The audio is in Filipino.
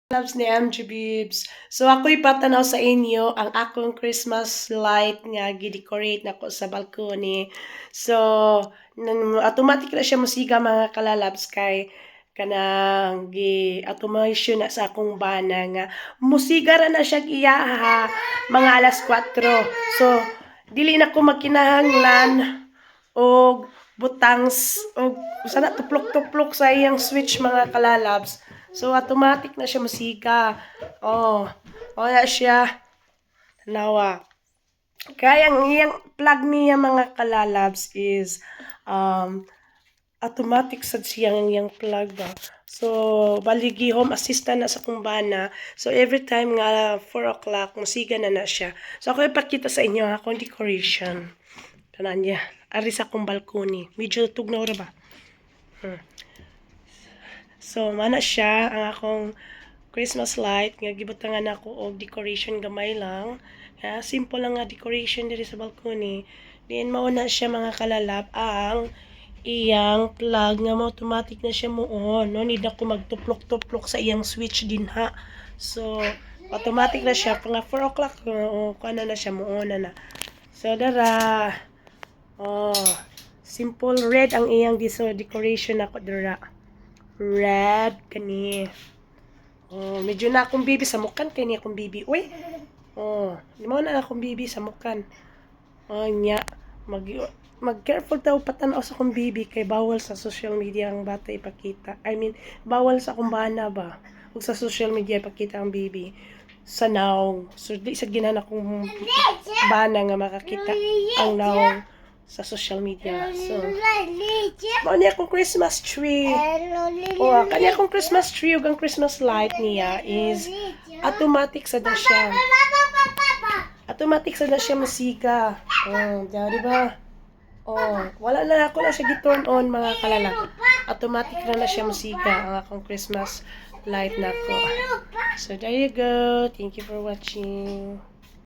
Loves ni MG Bibs. So ako'y patanaw sa inyo ang akong Christmas light nga gi-decorate nako sa balcony. So automatic na siya musiga mga kalalabs kay kanang gi automation na sa akong bana nga musiga ra na siya giyaha mga alas 4. So dili na ko magkinahanglan og butangs og sana tuplok-tuplok sa iyang switch mga kalalabs. So automatic na siya musika. Oh, wala siya. Nawa. Kaya ang iyang plug niya mga kalalabs is automatic sad siyang iyang plug ba. So baligi home assistant na sa kumbana. So every time nga 4 o'clock musiga na siya. So ako ipakita sa inyo ang akong decoration. Tanan niya. Ari sa akong balcony. Medyo tugnaw ra ba? So, mana siya ang akong Christmas light nga gibutangan ako og decoration gamay lang. Simple lang nga decoration diri sa balcony. Then mauna siya mga kalalap ang iyang plug nga automatic na siya muon. No need ako magtuplok-tuplok sa iyang switch din ha. So, automatic na siya pang 4 o'clock kana na siya muon na. So, dara. Simple red ang iyang decoration ako dara. Red kani. Medyo na akong bibi sa mukan kay ni akong bibi. Uy. Di mo na akong bibi sa mukan. Nya mag careful daw patanaw sa akong bibi kay bawal sa social media ang bata ipakita. I mean, bawal sa akong bana ba. Ug sa social media ipakita ang bibi sa naong. So di sa ginan akong bana nga makakita ang naong sa social media. So, kani akong Christmas tree. Kani akong Christmas tree ug ang Christmas light niya is automatic sa na siya. Automatic sa na siya musika. Di ba? Wala na ako na siya gi-turn on mga kalala. Automatic na siya musika ang akong Christmas light nako. So there you go. Thank you for watching.